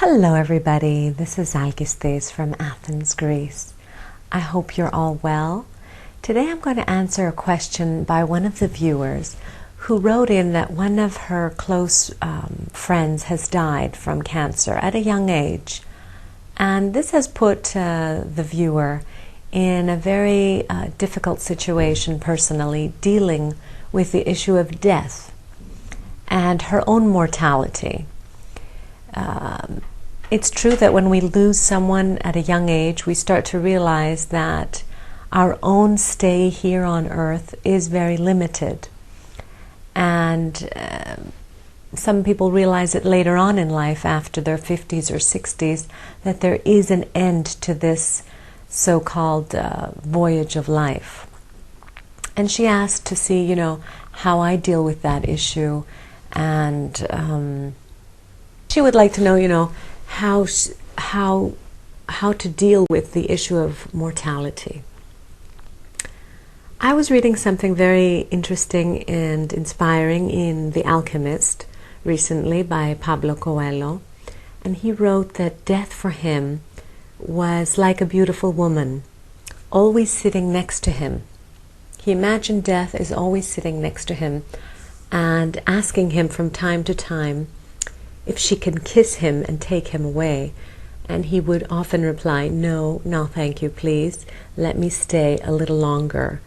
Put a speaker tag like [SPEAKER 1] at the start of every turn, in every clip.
[SPEAKER 1] Hello everybody, this is Algistes from Athens, Greece. I hope you're all well. Today I'm going to answer a question by one of the viewers who wrote in that one of her close friends has died from cancer at a young age. And this has put the viewer in a very difficult situation personally, dealing with the issue of death and her own mortality. It's true that when we lose someone at a young age, we start to realize that our own stay here on earth is very limited. And some people realize it later on in life, after their 50s or 60s, that there is an end to this so-called voyage of life. And she asked to see, how I deal with that issue. And she would like to know, how to deal with the issue of mortality. I was reading something very interesting and inspiring in The Alchemist recently by Pablo Coelho, and he wrote that death for him was like a beautiful woman, always sitting next to him. He imagined death is always sitting next to him and asking him from time to time if she can kiss him and take him away. And he would often reply, no, thank you, please. Let me stay a little longer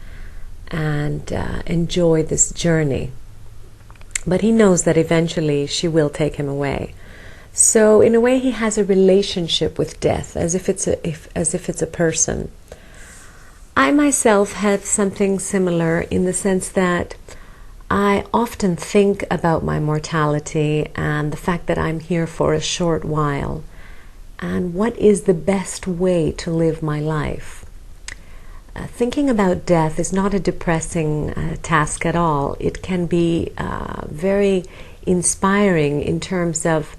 [SPEAKER 1] and enjoy this journey. But he knows that eventually she will take him away. So in a way he has a relationship with death, as if it's a person. I myself have something similar in the sense that I often think about my mortality and the fact that I'm here for a short while, and what is the best way to live my life. Thinking about death is not a depressing task at all. It can be very inspiring in terms of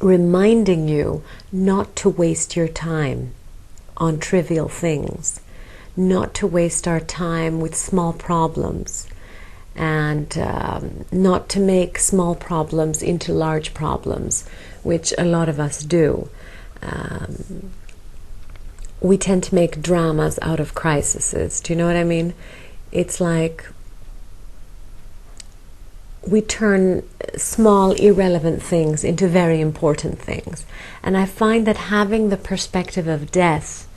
[SPEAKER 1] reminding you not to waste your time on trivial things, not to waste our time with small problems, and not to make small problems into large problems, which a lot of us do. We tend to make dramas out of crises. Do you know what I mean? It's like we turn small, irrelevant things into very important things. And I find that having the perspective of death,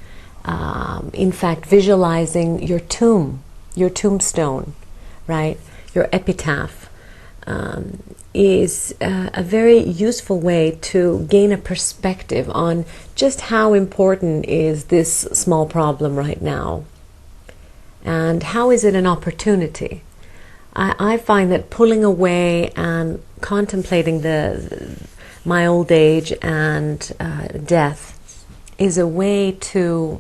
[SPEAKER 1] in fact, visualizing your tombstone, right, your epitaph, is a very useful way to gain a perspective on just how important is this small problem right now, and how is it an opportunity. I find that pulling away and contemplating my old age and death is a way to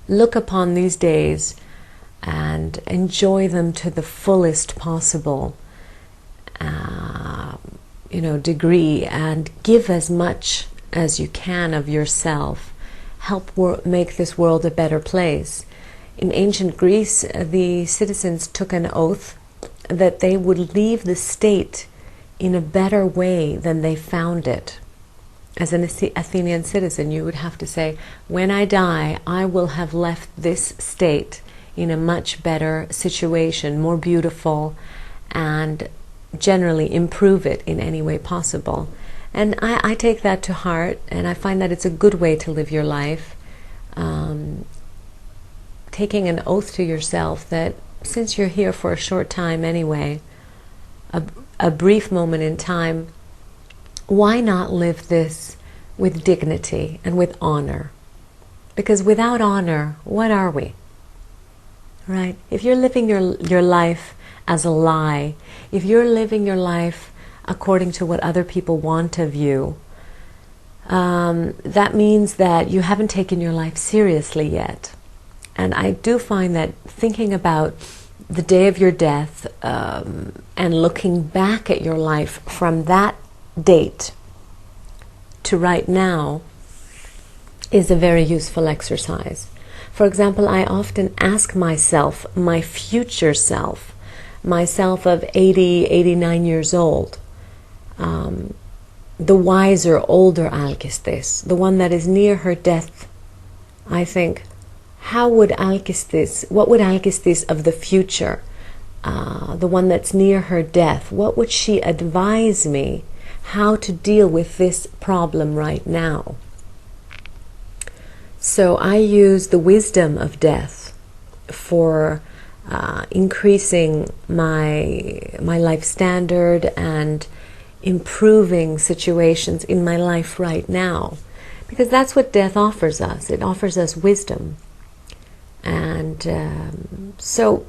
[SPEAKER 1] look upon these days and enjoy them to the fullest possible degree, and give as much as you can of yourself. Help make this world a better place. In ancient Greece, the citizens took an oath that they would leave the state in a better way than they found it. As an Athenian citizen, you would have to say, when I die, I will have left this state in a much better situation, more beautiful, and generally improve it in any way possible. And I take that to heart, and I find that it's a good way to live your life. Taking an oath to yourself that since you're here for a short time anyway, a brief moment in time, why not live this with dignity and with honor? Because without honor, what are we? Right? If you're living your life as a lie, if you're living your life according to what other people want of you, that means that you haven't taken your life seriously yet. And I do find that thinking about the day of your death and looking back at your life from that date to right now is a very useful exercise. For example, I often ask myself, my future self, myself of 80, 89 years old, the wiser, older Alcestis, the one that is near her death, I think, what would Alcestis of the future, the one that's near her death, what would she advise me how to deal with this problem right now? So I use the wisdom of death for increasing my life standard and improving situations in my life right now, because that's what death offers us. It offers us wisdom. And so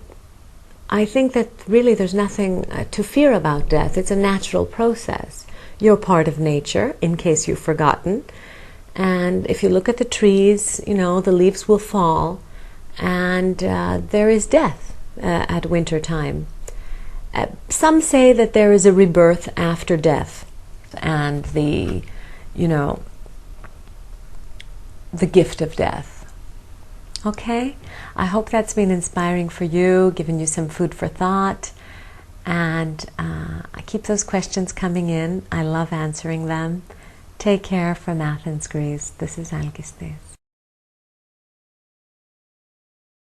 [SPEAKER 1] I think that really there's nothing to fear about death. It's a natural process. You're part of nature, in case you've forgotten. And if you look at the trees, you know, the leaves will fall, and there is death at winter time. Some say that there is a rebirth after death, and the gift of death. Okay, I hope that's been inspiring for you, given you some food for thought, and I keep those questions coming in. I love answering them. Take care from Athens, Greece. This is Alcestis.